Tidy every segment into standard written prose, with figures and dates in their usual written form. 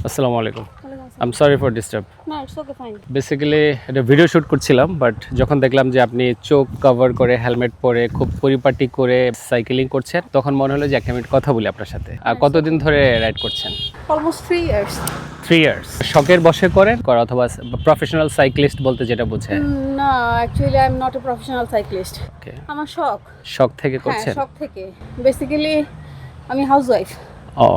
আসসালামু আলাইকুম। I am sorry for disturb. না, ইটস ওকে, ফাইন। বেসিক্যালি একটা ভিডিও শ্যুট করছিলাম, বাট যখন দেখলাম যে আপনি চোখ কভার করে হেলমেট পরে খুব পরিপাটি করে সাইকেলিং করছেন, তখন মনে হলো যে একটা মিনিট কথা বলি আপনার সাথে। আর কতদিন ধরে রাইড করছেন? Almost 3 years. 3 ইয়ার্স। শখের বশে করেন অথবা প্রফেশনাল সাইক্লিস্ট বলতে যেটা বোঝায়? না, actually I am not a professional cyclist. Okay. আমার শখ। শখ থেকে হ্যাঁ, করছেন? শখ থেকে। বেসিক্যালি আমি হাউসওয়াইফ।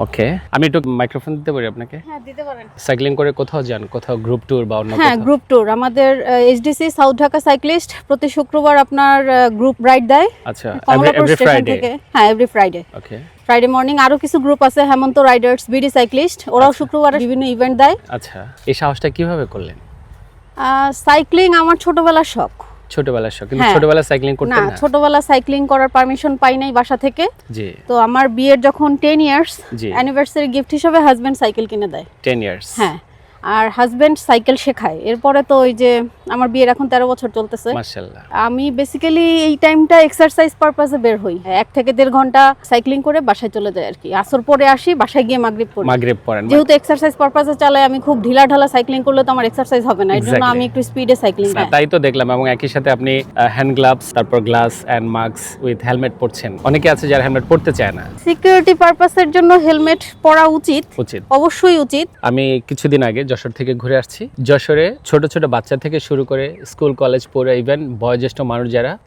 ওকে। আমি একটু মাইক্রোফোন দিতে পারি আপনাকে? হ্যাঁ, দিতে পারেন। সাইক্লিং করে কোথাও যান? কোথাও গ্রুপ ট্যুর বা অন্য হ্যাঁ, কোথাও? Group tour. আমাদের এইচডিসি সাউথ ঢাকা সাইক্লিস্ট প্রতি শুক্রবার আপনার গ্রুপ রাইড দেয়। আচ্ছা, কমলাপুর এভরি স্টেশন ফ্রাইডে? থেকে। হ্যাঁ, এভরি ফ্রাইডে। ওকে। ফ্রাইডে মর্নিং আরো কিছু গ্রুপ আছে, হেমন্ত রাইডার্স, বিডি সাইক্লিস্ট, ওরাও শুক্রবারে বিভিন্ন ইভেন্ট দেয়। আচ্ছা, এই সাহসটা কিভাবে করলেন? সাইক্লিং আমার ছোটবেলার শখ। ছোটবেলার শখ, কিন্তু হ্যাঁ। ছোটবেলায় সাইক্লিং করতেন না, না? ছোটবেলা সাইক্লিং করার পারমিশন পাই নাই বাসা থেকে। জি। তো আমার বিয়ের যখন 10 ইয়ার্স জি। অ্যানিভার্সারি গিফট হিসেবে হাজবেন্ড সাইকেল কিনে দেয়। 10 ইয়ার্স। হ্যাঁ, আর হাজবেন্ড সাইকেল শেখায়। এরপরে তো ওই যে আমার বিয়ের এখন 13 বছর চলতেছে। মাশাআল্লাহ। আমি বেসিক্যালি এই টাইমটা এক্সারসাইজ পারপাসে বের হই। 1 থেকে 1.5 ঘন্টা সাইক্লিং করে বাসায় চলে যাই আর কি। আসর পরে আসি, বাসায় গিয়ে মাগরিব পড়ি। মাগরিব পড়েন? যেহেতু এক্সারসাইজ পারপাসে চালাই, আমি খুব ঢিলা ঢালা সাইক্লিং করলে তো আমার এক্সারসাইজ হবে না, এর জন্য Exactly. আমি একটু স্পিডে সাইক্লিং না, তাই তো দেখলাম। এবং একই সাথে আপনি হ্যান্ড গ্লাভস, তারপর glass and mask with helmet পরছেন। অনেকে আছে যারা হেলমেট পরতে চায় না। সিকিউরিটি পারপাসের জন্য হেলমেট পরা উচিত, উচিত, অবশ্যই উচিত। আমি কিছুদিন আগে যশোর থেকে ঘুরে আসছি। যশোরে ছোট ছোট বাচ্চা থেকে শুরু করে স্কুল কলেজ পড়ে ইভেন বয়োজ্যেষ্ঠ মানুষ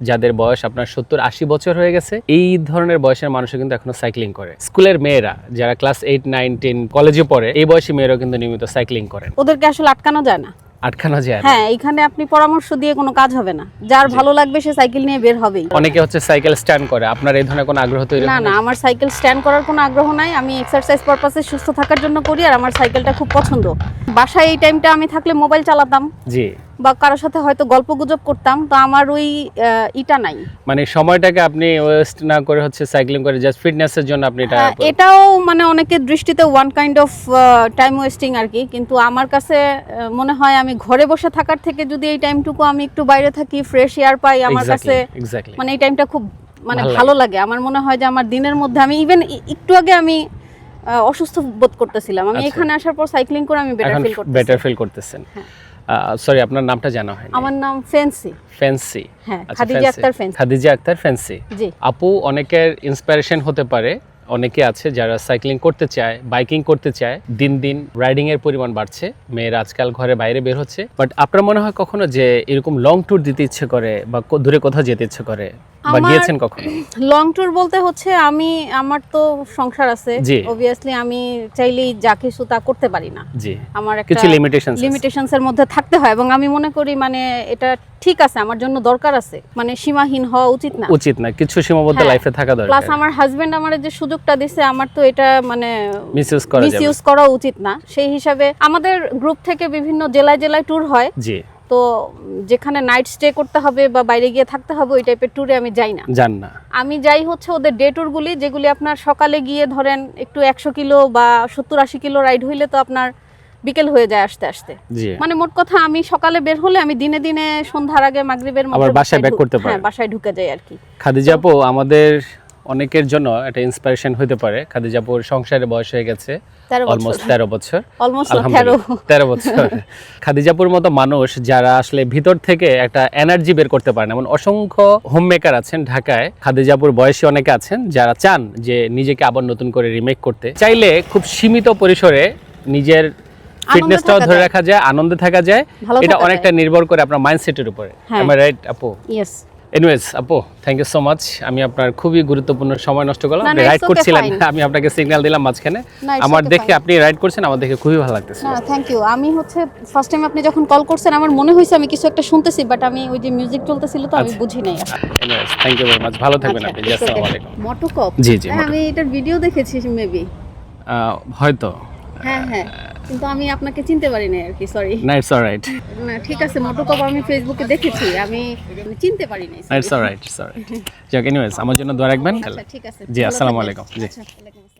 যাদের বয়স আপনার 70-80 বছর হয়ে গেছে, এই ধরনের বয়সের মানুষও কিন্তু এখনো সাইক্লিং করে। স্কুলের মেয়েরা যারা ক্লাস 8, 9, 10 কলেজে পড়ে, এই বয়সী মেয়েরাও কিন্তু নিয়মিত সাইক্লিং করেন। ওদেরকে আসলে আটকানো যায় না। আটকানো যায় না। হ্যাঁ, এখানে আপনি পরামর্শ দিয়ে কোনো কাজ হবে না। যার ভালো লাগবে সে সাইকেল নিয়ে বের হবেই। অনেকে হচ্ছে সাইকেল স্ট্যান্ড করে। আপনার এই ধরনের কোনো আগ্রহ তৈরি না হয় না, আমার সাইকেল স্ট্যান্ড করার কোনো আগ্রহ নাই। আমি এক্সারসাইজ পারপাসে সুস্থ থাকার জন্য করি, আর আমার সাইকেলটা খুব পছন্দ। বাসায় এই টাইমটা আমি থাকলে মোবাইল চালাতাম, জি, বা কারোর সাথে হয়তো গল্প গুজব করতাম। তো আমার ওই ইটা নাই। মানে সময়টাকে আপনি ওয়েস্ট না করে হচ্ছে সাইক্লিং করে জাস্ট ফিটনেসের জন্য আপনি এটা এটাও মানে অনেকের দৃষ্টিতে one kind of time wasting আর কি। কিন্তু আমার কাছে মনে হয় আমি ঘরে বসে থাকার থেকে যদি এই টাইমটুকু আমি একটু বাইরে থাকি, ফ্রেশ এয়ার পাই, আমার কাছে এক্স্যাক্টলি মানে এই টাইমটা খুব মানে ভালো লাগে। আমার মনে হয় যে আমার দিনের মধ্যে আমি ইভেন একটু আগে আমি অসুস্থ বোধ করতেছিলাম, আমি এখানে আসার পর সাইক্লিং করে আমি বেটার ফিল করতেছেন। সরি, আপনার নামটা জানা হয়নি। আমার নাম ফেন্সি। ফেন্সি? হ্যাঁ, খাদিজা আক্তার ফেন্সি। খাদিজা আক্তার ফেন্সি। জি। আপু অনেকের ইন্সপিরেশন হতে পারে। অনেকে আছে যারা সাইক্লিং করতে চায়, বাইকিং করতে চায়। দিন দিন রাইডিং এর পরিমাণ বাড়ছে, মেয়েরা আজকাল ঘরে বাইরে বের হচ্ছে। বাট আপনার মনে হয় কখনো যে এরকম লং ট্যুর দিতে ইচ্ছে করে বা দূরে কোথাও যেতে ইচ্ছে করে বা গিয়েছেন কখনো? লং ট্যুর বলতে হচ্ছে আমার তো সংসার আছে, অবভিয়াসলি আমি চাইলেই যা কিছু তা করতে পারি না। জি, আমার একটা কিছু লিমিটেশনস এর মধ্যে থাকতে হয়, এবং আমি মনে করি মানে এটা ঠিক আছে, আমার জন্য দরকার আছে। মানে সীমাহীন হওয়া উচিত না, কিছু সীমাবদ্ধ লাইফে থাকা দরকার। প্লাস আমার হাজবেন্ড আমারে যে সুযোগটা দিছে, আমার তো এটা মানে মিসইউজ করা উচিত না। সেই হিসাবে আমাদের গ্রুপ থেকে বিভিন্ন জেলায় জেলায় ট্যুর হয়। জি। তো যেখানে নাইট স্টে করতে হবে বা বাইরে গিয়ে থাকতে হবে, ওই টাইপের ট্যুরে আমি যাই না। আমি যাই হচ্ছে ওদের ডে ট্যুরগুলি, যেগুলি আপনার সকালে গিয়ে ধরেন একটু 100 কিলো বা 70-80 কিলো রাইড হইলে তো আপনার বিকেল হয়ে যায় আসতে আসতে। মানে মোট কথা আমি সকালে বের হলে আমি দিনে দিনে সন্ধ্যার আগে মাগরিবের মধ্যে বাসায় ব্যাক করতে পারি। হ্যাঁ, বাসায় ঢুকে যাই আর কি। খাদিজা আপু আমাদের অনেকের জন্য একটা ইন্সপিরেশন হতে পারে। খাদিজা আপুর সংসারে বয়স হয়ে গেছে অলমোস্ট 13 বছর। আলহামদুলিল্লাহ 13 বছর। খাদিজা আপুর মতো মানুষ যারা আসলে ভিতর থেকে একটা এনার্জি বের করতে পারেন, এমন অসংখ্য হোম মেকার আছেন ঢাকায়। খাদিজা আপুর বয়সী অনেকে আছেন যারা চান যে নিজেকে আবার নতুন করে রিমেক করতে। চাইলে খুব সীমিত পরিসরে নিজের ফিটনেসটাও ধরে রাখা যায়, আনন্দে থাকা যায়। এটা অনেকটা নির্ভর করে আপনার মাইন্ডসেটের উপরে। এম আই রাইট আপু? ইয়েস। এনিওয়েজ আপু, থ্যাংক ইউ সো মাচ। আমি আপনার খুবই গুরুত্বপূর্ণ সময় নষ্ট করলাম। আপনি রাইড করছিলেন, আমি আপনাকে সিগন্যাল দিলাম মাঝখানে। আমার দেখে আপনি রাইড করছেন, আমার দেখে খুবই ভালো লাগতেছে। না, থ্যাংক ইউ। আমি হচ্ছে ফার্স্ট টাইম আপনি যখন কল করছেন আমার মনে হইছে আমি কিছু একটা শুনতেছি, বাট আমি ওই যে মিউজিক চলতেছিল তো আমি বুঝি নাই। Anyways, thank you very much. ভালো থাকবেন আপনি। আসসালামু আলাইকুম। মোটোকপ? জি জি, আমি এটার ভিডিও দেখেছি মেবি, হয়তো। হ্যাঁ হ্যাঁ, কিন্তু আমি আপনাকে চিনতে পারি না আর কি, সরি। না, ইটস অলরাইট। না, ঠিক আছে, মোটোকপ আমি ফেসবুকে দেখেছি, আমি চিনতে পারি না। It's alright, sorry. যাক, এনিওয়েজ আমার জন্য দোয়া রাখবেন। আচ্ছা, ঠিক আছে। জি, আসসালামু আলাইকুম। জি।